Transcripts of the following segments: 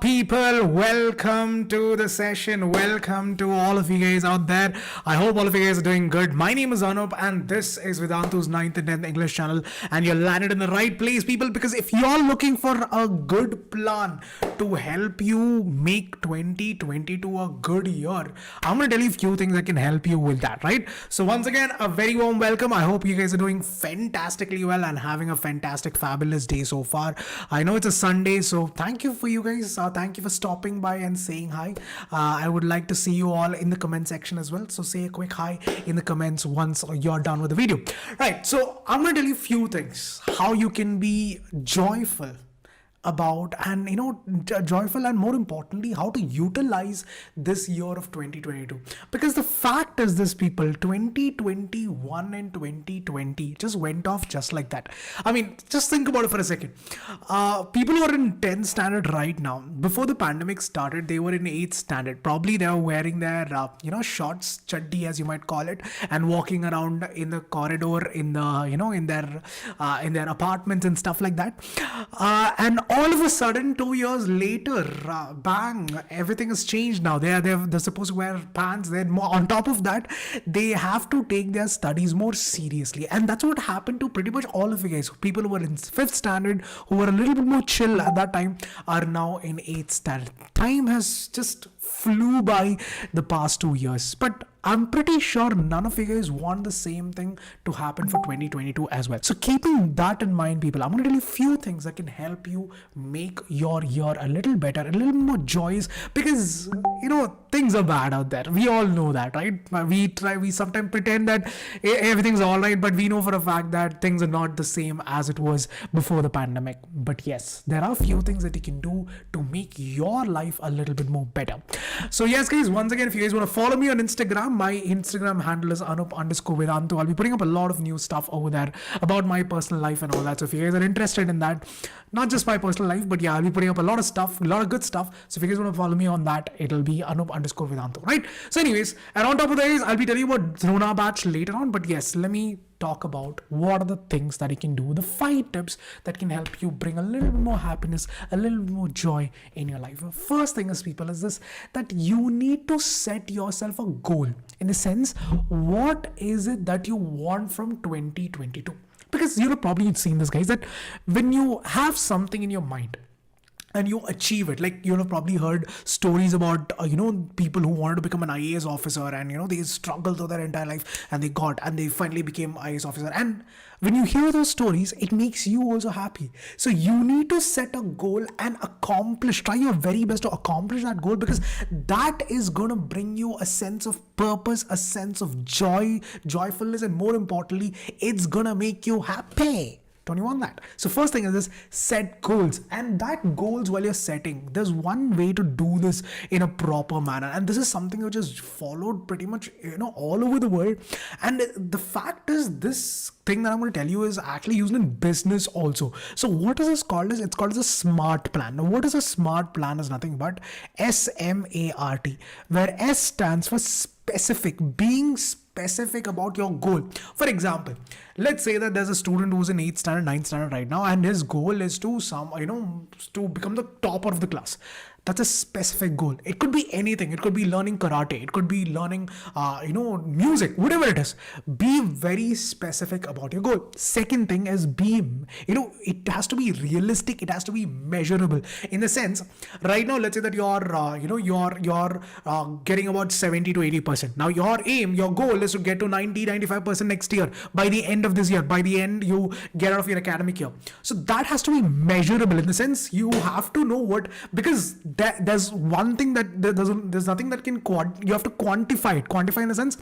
people? Welcome to the session. Welcome to all of you guys out there. I hope all of you guys are doing good. My name is Anoop, and this is Vedantu's 9th and 10th English channel. And you're landed in the right place, people, because if you're looking for a good plan to help you make 2022 a good year, I'm going to tell you a few things that can help you with that, right? So, once again, a very warm welcome. I hope you guys are doing fantastically well and having a fantastic, fabulous day so far. I know it's a Sunday, so thank you for you guys. Thank you for stopping by and saying hi. I would like to see you all in the comment section as well. So say a quick hi in the comments once you're done with the video. Right. So I'm going to tell you a few things how you can be joyful about and joyful, and more importantly how to utilize this year of 2022, because the fact is this, people, 2021 and 2020 just went off just like that. I mean, just think about it for a second. People who are in 10th standard right now, before the pandemic started, they were in 8th standard. Probably they were wearing their shorts, chaddi as you might call it, and walking around in the corridor in the in their apartments and stuff like that, and all of a sudden 2 years later, bang, everything has changed. Now they're supposed to wear pants. They're more, on top of that, they have to take their studies more seriously, and that's what happened to pretty much all of you guys. People who were in 5th standard, who were a little bit more chill at that time, are now in 8th standard. Time has just flew by the past 2 years, but I'm pretty sure none of you guys want the same thing to happen for 2022 as well. So keeping that in mind, people, I'm going to tell you a few things that can help you make your year a little better, a little more joyous, because things are bad out there. We all know that, right? We sometimes pretend that everything's all right, but we know for a fact that things are not the same as it was before the pandemic. But yes, there are a few things that you can do to make your life a little bit more better. So yes, guys, once again, if you guys want to follow me on Instagram, my Instagram handle is Anoop_Vedantu. I'll be putting up a lot of new stuff over there about my personal life and all that. So if you guys are interested in that, not just my personal life, but yeah, I'll be putting up a lot of stuff, a lot of good stuff. So if you guys want to follow me on that, it'll be Anoop_Vedantu, right? So anyways, and on top of that, I'll be telling you about Drona batch later on. But yes, let me talk about what are the things that you can do, the 5 tips that can help you bring a little bit more happiness, a little bit more joy in your life. The first thing is, people, is this, that you need to set yourself a goal. In the sense, what is it that you want from 2022? Because probably you've seen this, guys, that when you have something in your mind and you achieve it, like have probably heard stories about people who wanted to become an IAS officer, and they struggled through their entire life and they finally became IAS officer. And when you hear those stories, it makes you also happy. So you need to set a goal and try your very best to accomplish that goal, because that is going to bring you a sense of purpose, a sense of joyfulness, and more importantly, it's going to make you happy. Don't you want that? So first thing is this, set goals. And that goals, while you're setting, there's one way to do this in a proper manner. And this is something which is followed pretty much, all over the world. And the fact is, this thing that I'm going to tell you is actually used in business also. So what is this called? It's called as a SMART plan. Now, what is a SMART plan? Is nothing but SMART, where S stands for specific, being specific about your goal. For example, let's say that there's a student who's in 8th standard, 9th standard right now, and his goal is to become the topper of the class. That's a specific goal. It could be anything. It could be learning karate. It could be learning, music, whatever it is. Be very specific about your goal. Second thing is it has to be realistic. It has to be measurable. In the sense, right now, let's say that you're getting about 70 to 80%. Now, your goal is to get to 90, 95% next year. By the end of this year, by the end you get out of your academic year. So that has to be measurable. In the sense, you have to know because there's one thing that there's nothing that can you have to quantify it. Quantify in the sense,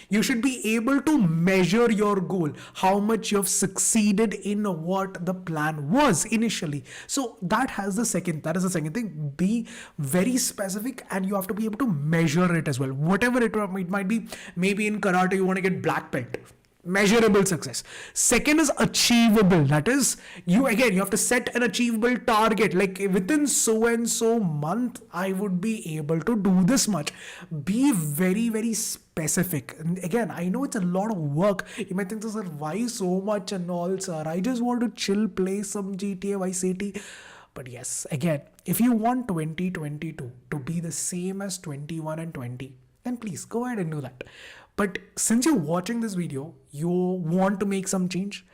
you should be able to measure your goal, how much you have succeeded in what the plan was initially. So that is the second thing. Be very specific, and you have to be able to measure it as well. Whatever it might be. Maybe in karate you want to get black belt. Measurable success. Second is achievable. That is, you have to set an achievable target, like within so and so month I would be able to do this much. Be very, very specific. And again, I know it's a lot of work. You might think, sir, why so much and all, sir? I just want to chill, play some GTA Vice City. But yes, again, if you want 2022 to be the same as 21 and 20, then please go ahead and do that. But since you're watching this video, you want to make some change.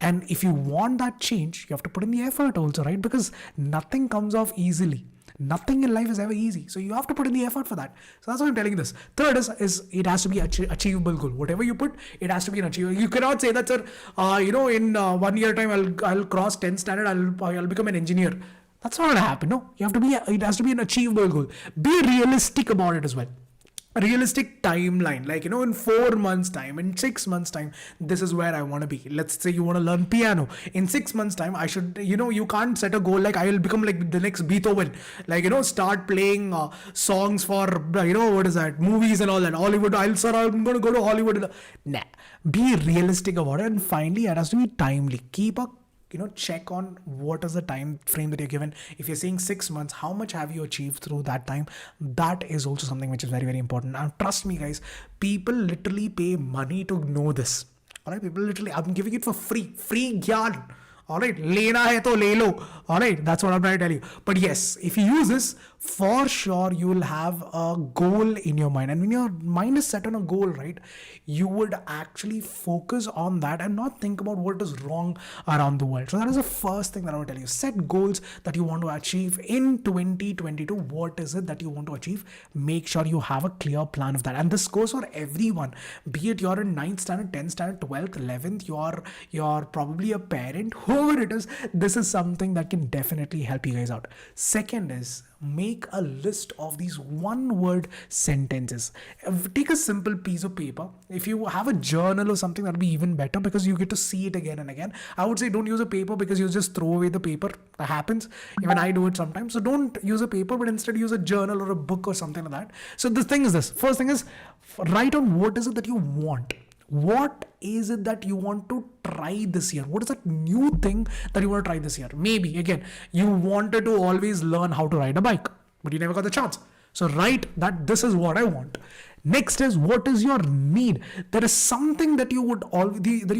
And if you want that change, you have to put in the effort also, right? Because nothing comes off easily. Nothing in life is ever easy. So you have to put in the effort for that. So that's why I'm telling you this. Third is it has to be achievable goal. Whatever you put, it has to be an achievable. You cannot say that, sir, in 1 year time, I'll cross 10 standard, I'll become an engineer. That's not gonna happen. No, it has to be an achievable goal. Be realistic about it as well. A realistic timeline, like in 4 months time, in 6 months time, this is where I want to be. Let's say you want to learn piano. In 6 months time, I should, you can't set a goal like I will become like the next Beethoven, like start playing songs for what is that, movies and all that, Hollywood. I'm going to go to Hollywood. Nah, be realistic about it. And finally, it has to be timely. Keep a check on what is the time frame that you're given. If you're saying 6 months, how much have you achieved through that time? That is also something which is very, very important. And trust me, guys, people literally pay money to know this. All right, people literally, I'm giving it for free gyan. All right, lena hai to le lo. All right, that's what I'm trying to tell you. But yes, if you use this, for sure you will have a goal in your mind. And when your mind is set on a goal, right, you would actually focus on that and not think about what is wrong around the world. So that is the first thing that I want to tell you. Set goals that you want to achieve in 2022. What is it that you want to achieve? Make sure you have a clear plan of that. And this goes for everyone. Be it you're in 9th standard, 10th standard, 12th, 11th, you're probably a parent, whoever it is, this is something that can definitely help you guys out. Second is, make a list of these one-word sentences. Take a simple piece of paper. If you have a journal or something, that'll be even better because you get to see it again and again. I would say don't use a paper because you just throw away the paper. That happens. Even I do it sometimes. So don't use a paper, but instead use a journal or a book or something like that. So the thing is this. First thing is, write on what is it that you want. What is it that you want to try this year? What is that new thing that you want to try this year? Maybe, again, you wanted to always learn how to ride a bike, but you never got the chance. So write that this is what I want. Next is, what is your need? There is something that you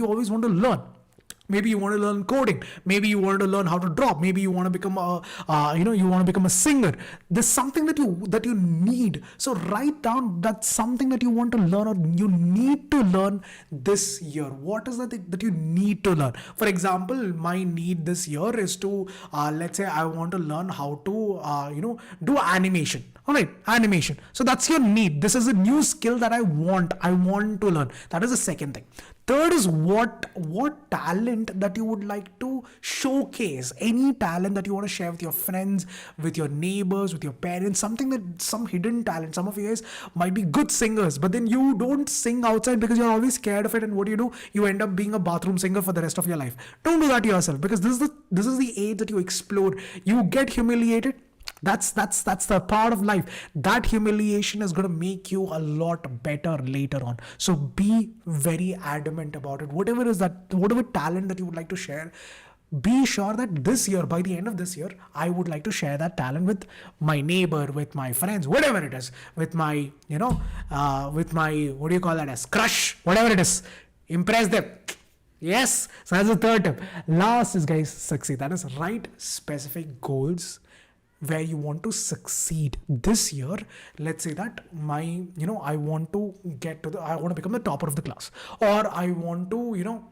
always want to learn. Maybe you want to learn coding. Maybe you want to learn how to draw. Maybe you want to become a singer. There's something that you need. So write down that's something that you want to learn or you need to learn this year. What is that you need to learn? For example, my need this year is to, let's say I want to learn how to, do animation. All right, animation. So that's your need. This is a new skill that I want to learn. That is the second thing. Third is what talent that you would like to showcase. Any talent that you want to share with your friends, with your neighbors, with your parents, some hidden talent. Some of you guys might be good singers, but then you don't sing outside because you're always scared of it. And what do? You end up being a bathroom singer for the rest of your life. Don't do that to yourself because this is the age that you explore. You get humiliated. That's the part of life. That humiliation is going to make you a lot better later on. So be very adamant about it. Whatever talent that you would like to share, be sure that this year, by the end of this year, I would like to share that talent with my neighbor, with my friends, whatever it is, with my, with my, crush, whatever it is. Impress them. Yes. So that's the third tip. Last is, guys, succeed. That is, write specific goals where you want to succeed this year. Let's say that I want to become the topper of the class, or I want to,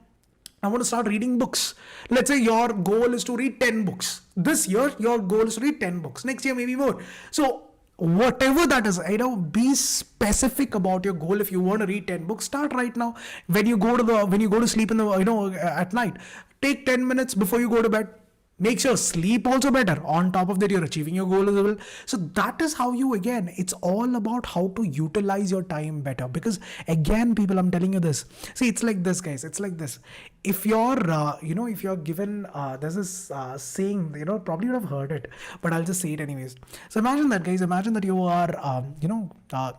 I want to start reading books. Let's say your goal is to read 10 books. This year, your goal is to read 10 books. Next year, maybe more. So whatever that is, be specific about your goal. If you want to read 10 books, start right now. When you go to sleep at night, take 10 minutes before you go to bed. Makes your sleep also better. On top of that, you're achieving your goal as well. So that is how it's all about how to utilize your time better. Because again, people, I'm telling you this. See, it's like this, guys. It's like this. If you're, if you're given, there's this saying, probably you would have heard it, but I'll just say it anyways. So imagine that, guys. Imagine that you are,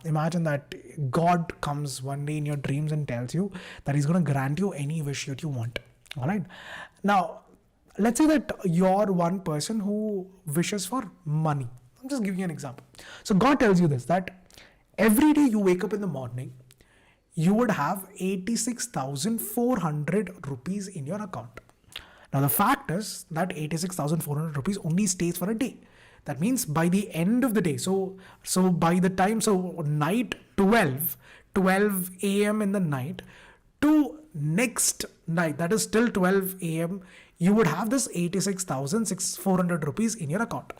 imagine that God comes one day in your dreams and tells you that he's going to grant you any wish that you want. All right. Now, let's say that you're one person who wishes for money. I'm just giving you an example. So God tells you this, that every day you wake up in the morning, you would have 86,400 rupees in your account. Now the fact is that 86,400 rupees only stays for a day. That means by the end of the day, so by the time, so night 12 a.m. in the night to next night, that is till 12 a.m., you would have this 86,400 rupees in your account.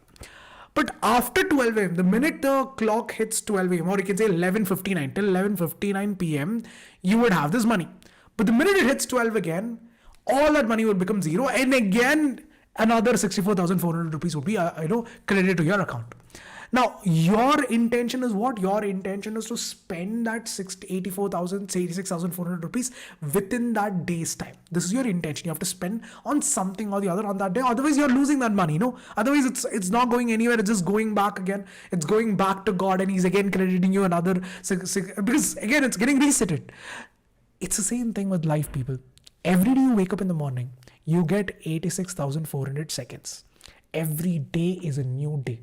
But after 12 a.m., the minute the clock hits 12 a.m., or you can say 11:59 till 11:59 p.m., you would have this money. But the minute it hits 12 again, all that money would become zero, and again another 64,400 rupees would be credited to your account. Now, your intention is what? Your intention is to spend that 86,400 rupees within that day's time. This is your intention. You have to spend on something or the other on that day. Otherwise, you're losing that money. Otherwise, it's not going anywhere. It's just going back again. It's going back to God, and He's again crediting you another because again, it's getting resetted. It's the same thing with life, people. Every day you wake up in the morning, you get 86,400 seconds. Every day is a new day.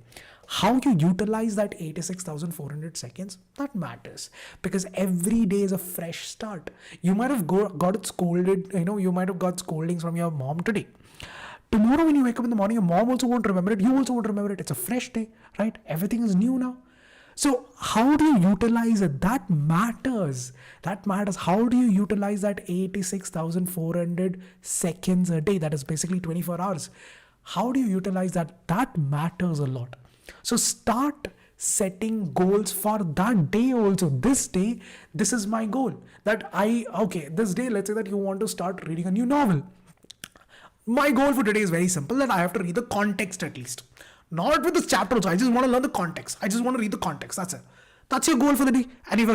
How you utilize that 86,400 seconds, that matters, because every day is a fresh start. You might have got scolded, you might have got scoldings from your mom today. Tomorrow when you wake up in the morning, your mom also won't remember it, you also won't remember it. It's a fresh day, right? Everything is new now. So how do you utilize it? That matters. How do you utilize that 86,400 seconds a day? That is basically 24 hours. How do you utilize that? That matters a lot. So start setting goals for that day also. This day, this is my goal. This day, let's say that you want to start reading a new novel. My goal for today is very simple, that I have to read the context at least. Not with this chapter also. I just want to learn the context. I just want to read the context. That's it. That's your goal for the day. And if you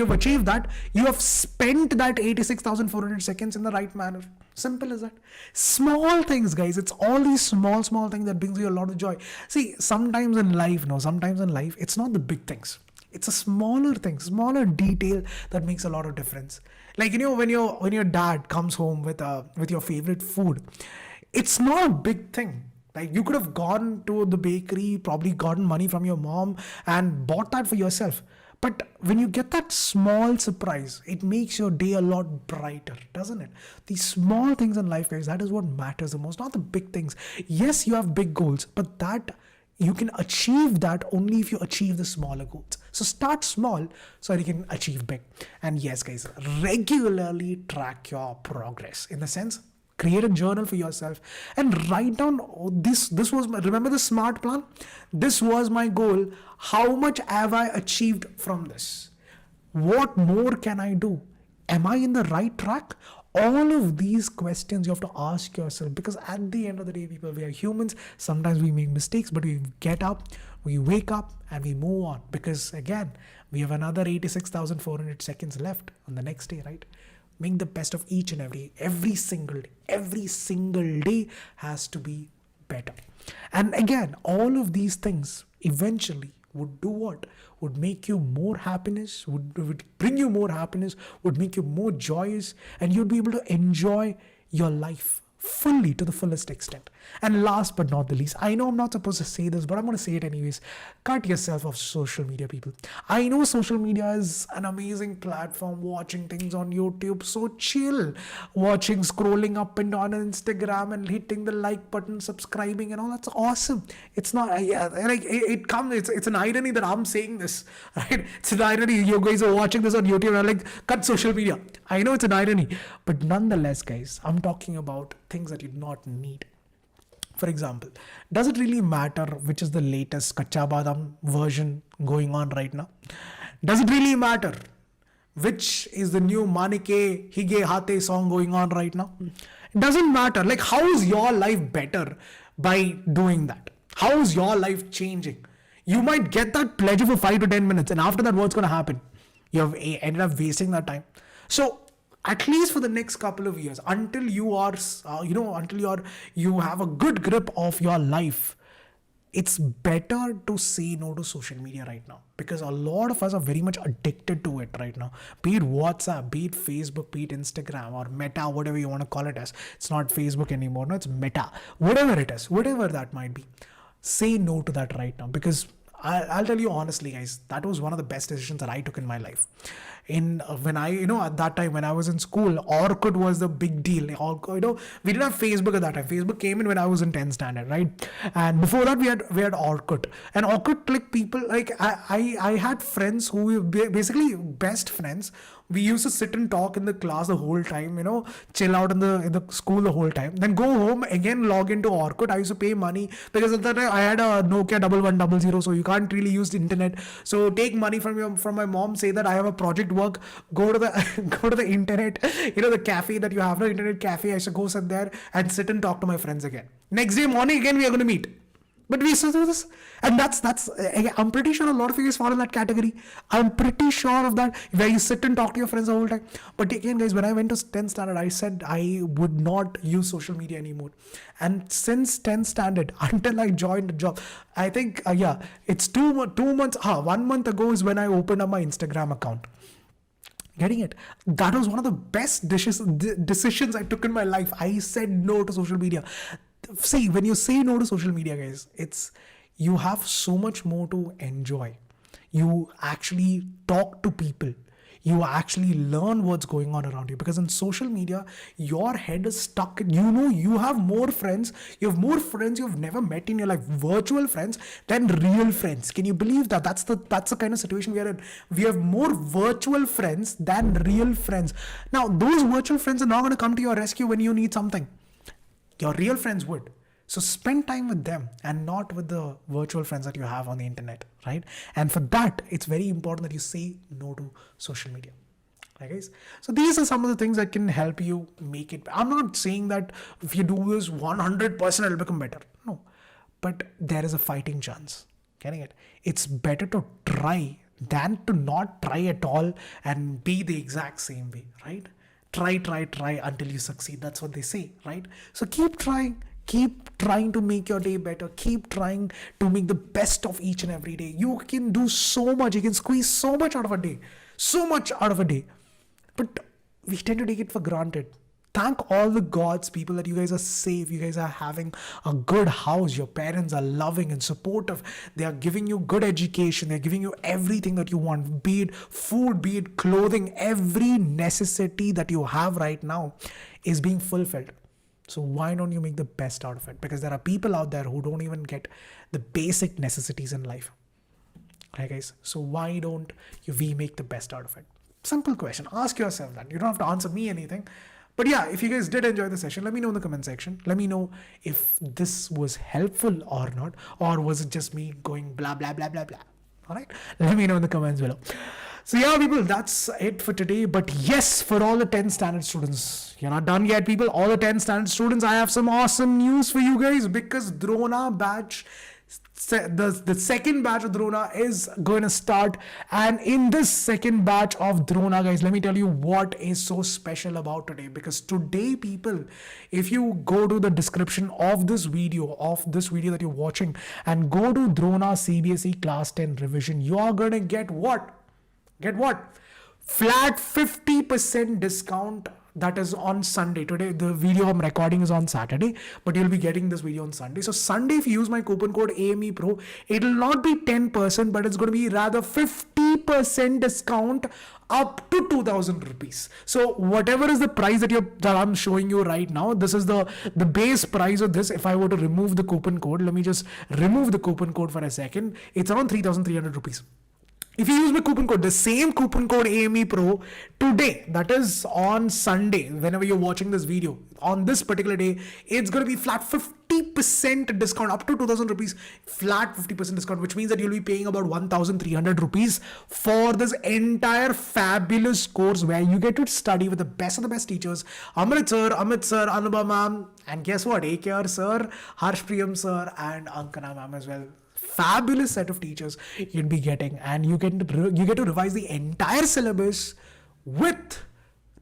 have achieved that, you have spent that 86,400 seconds in the right manner. Simple as that. Small things, guys. It's all these small things that brings you a lot of joy. See, sometimes in life, it's not the big things. It's a smaller thing, smaller detail that makes a lot of difference. Like, when your dad comes home with your favorite food, it's not a big thing. Like, you could have gone to the bakery, probably gotten money from your mom and bought that for yourself. But when you get that small surprise, it makes your day a lot brighter, doesn't it? These small things in life, guys, that is what matters the most, not the big things. Yes, you have big goals, but that you can achieve that only if you achieve the smaller goals. So start small so you can achieve big. And yes, guys, regularly track your progress. In the sense, create a journal for yourself and write down remember the SMART plan? This was my goal. How much have I achieved from this? What more can I do? Am I in the right track? All of these questions you have to ask yourself, because at the end of the day, people, we are humans. Sometimes we make mistakes, but we get up, we wake up, and we move on. Because again, we have another 86,400 seconds left on the next day, right? Make the best of each and every single day. Every single day has to be better. And again, all of these things eventually would do what? Would make you more happiness, would bring you more happiness, would make you more joyous, and you'd be able to enjoy your life fully to the fullest extent. And last but not the least, I know I'm not supposed to say this, but I'm going to say it anyways. Cut yourself off social media, people. I know social media is an amazing platform, watching things on YouTube, so chill. Scrolling up and down on Instagram and hitting the like button, subscribing and all, that's awesome. It's not, it's an irony that I'm saying this, right? It's an irony. You guys are watching this on YouTube and like, cut social media. I know it's an irony, but nonetheless, guys, I'm talking about things that you do not need. For example, does it really matter which is the latest Kacha Badam version going on right now? Does it really matter which is the new Manike Hige Hate song going on right now? It doesn't matter. Like, how is your life better by doing that? How is your life changing? You might get that pleasure for 5 to 10 minutes, and after that, what's going to happen? You have ended up wasting that time. So at least for the next couple of years, until you are, you have a good grip of your life, it's better to say no to social media right now, because a lot of us are very much addicted to it right now. Be it WhatsApp, be it Facebook, be it Instagram or Meta, whatever you want to call it as. It's not Facebook anymore. No, it's Meta. Whatever it is, whatever that might be. Say no to that right now, because I'll tell you honestly, guys, that was one of the best decisions that I took in my life. when I, at that time when I was in school, Orkut was the big deal. We didn't have Facebook at that time. Facebook came in when I was in 10th standard, right? And before that, we had Orkut. And Orkut, like, people, like, I had friends who were basically best friends. We used to sit and talk in the class the whole time, chill out in the school the whole time. Then go home again, log into Orkut. I used to pay money because at that time I had a Nokia 1100, so you can't really use the internet. So take money from my mom, say that I have a project work, go to the go to the internet, the cafe that you have, the internet cafe. I should go sit there and sit and talk to my friends again. Next day morning again we are going to meet. But we used to do this, and that's. I'm pretty sure a lot of you guys fall in that category. I'm pretty sure of that, where you sit and talk to your friends the whole time. But again, guys, when I went to 10th standard, I said I would not use social media anymore. And since 10th standard, until I joined the job, I think it's 2 months. 1 month ago is when I opened up my Instagram account. Getting it? That was one of the best decisions I took in my life. I said no to social media. See, when you say no to social media, guys, you have so much more to enjoy. You actually talk to people. You actually learn what's going on around you, because in social media, your head is stuck. You have more friends. You have more friends you've never met in your life, virtual friends, than real friends. Can you believe that? That's the kind of situation we are in. We have more virtual friends than real friends. Now, those virtual friends are not going to come to your rescue when you need something. Your real friends would. So spend time with them and not with the virtual friends that you have on the internet, right? And for that, it's very important that you say no to social media. Right, guys? So these are some of the things that can help you make it. I'm not saying that if you do this 100%, it'll become better. No. But there is a fighting chance. Getting it? It's better to try than to not try at all and be the exact same way, right? Try until you succeed. That's what they say, right? So keep trying to make your day better. Keep trying to make the best of each and every day. You can do so much. You can squeeze so much out of a day. But we tend to take it for granted. Thank all the gods, people, that you guys are safe. You guys are having a good house. Your parents are loving and supportive. They are giving you good education. They're giving you everything that you want, be it food, be it clothing. Every necessity that you have right now is being fulfilled. So why don't you make the best out of it? Because there are people out there who don't even get the basic necessities in life. Right, guys? So why don't we make the best out of it? Simple question. Ask yourself that. You don't have to answer me anything. But yeah, if you guys did enjoy the session, let me know in the comment section. Let me know if this was helpful or not, or was it just me going blah, blah, blah, blah, blah. All right. Let me know in the comments below. So yeah, people, that's it for today. But yes, for all the 10 standard students, you're not done yet, people. All the 10 standard students, I have some awesome news for you guys, because Drona batch, the second batch of Drona is going to start. And in this second batch of Drona, guys, let me tell you what is so special about today. Because today, people, if you go to the description of this video that you're watching, and go to Drona CBSE Class 10 Revision, you are going to get what? Flat 50% discount. That is on Sunday. Today, the video I'm recording is on Saturday, but you'll be getting this video on Sunday. So Sunday, if you use my coupon code AMEPRO, it'll not be 10%, but it's going to be rather 50% discount up to 2,000 rupees. So whatever is the price that I'm showing you right now, this is the base price of this. If I were to remove the coupon code, let me just remove the coupon code for a second. It's around 3,300 rupees. If you use my coupon code, the same coupon code AME Pro today, that is on Sunday, whenever you're watching this video, on this particular day, it's going to be flat 50% discount up to 2,000 rupees, flat 50% discount, which means that you'll be paying about 1,300 rupees for this entire fabulous course where you get to study with the best of the best teachers, Amit Sir, Anubha Ma'am, and guess what, AKR Sir, Harsh Priyam Sir, and Ankana Ma'am as well. Fabulous set of teachers you'll be getting, and you get to revise the entire syllabus with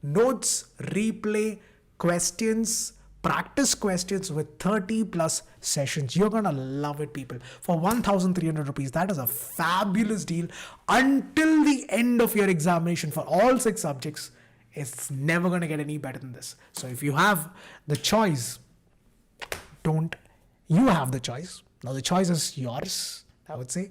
notes, replay, questions, practice questions with 30 plus sessions. You're gonna love it, people. For 1,300 rupees, that is a fabulous deal until the end of your examination for all 6 subjects. It's never gonna get any better than this. So if you have the choice, you have the choice. Now the choice is yours, I would say.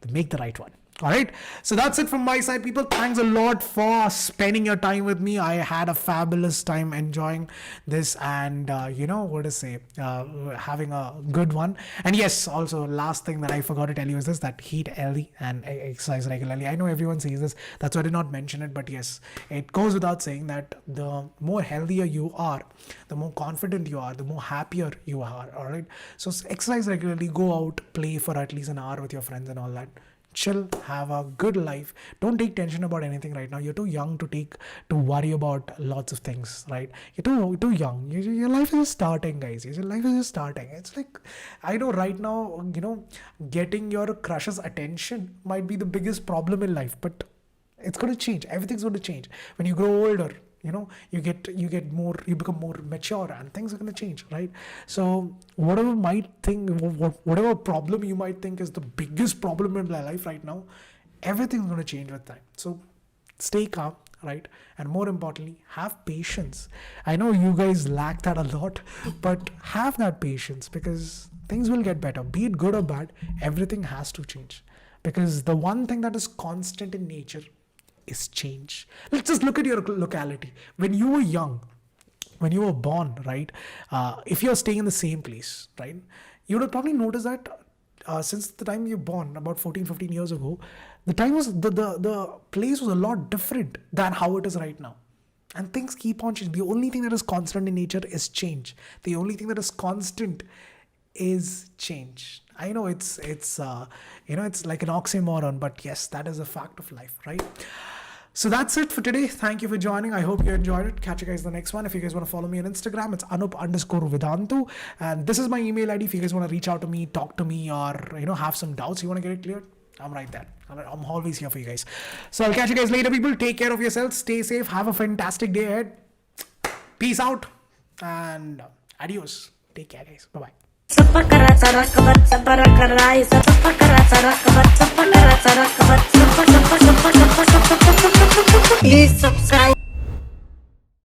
Make the right one. All right, so that's it from my side, people. Thanks a lot for spending your time with me. I had a fabulous time enjoying this, and what to say, having a good one. And yes, also last thing that I forgot to tell you is this: that eat healthy and exercise regularly. I know everyone says this, that's why I did not mention it, but yes, it goes without saying that the more healthier you are, the more confident you are, the more happier you are. All right, so exercise regularly, go out, play for at least an hour with your friends and all that. Chill, have a good life. Don't take tension about anything right now. You're too young to worry about lots of things, right? You're too young. Your life is just starting, guys. Your life is just starting. It's like, I know right now, getting your crush's attention might be the biggest problem in life, but it's going to change. Everything's going to change when you grow older. You become more mature, and things are going to change, right? So whatever problem you might think is the biggest problem in my life right now, everything's going to change with time. So stay calm, right? And more importantly, have patience. I know you guys lack that a lot, but have that patience, because things will get better. Be it good or bad, everything has to change, because the one thing that is constant in nature is change. Let's just look at your locality. When you were young, when you were born, right? If you're staying in the same place, right? You would have probably noticed that since the time you're born, about 14-15 years ago, the time was the place was a lot different than how it is right now. And things keep on changing. The only thing that is constant in nature is change. The only thing that is constant is change. I know it's like an oxymoron, but yes, that is a fact of life, right? So that's it for today. Thank you for joining. I hope you enjoyed it. Catch you guys in the next one. If you guys want to follow me on Instagram, it's Anoop_Vedantu. And this is my email ID. If you guys want to reach out to me, talk to me, or have some doubts, you want to get it cleared, I'm right there. I'm always here for you guys. So I'll catch you guys later, people. Take care of yourselves. Stay safe. Have a fantastic day ahead. Peace out and adios. Take care, guys. Bye-bye. Please subscribe.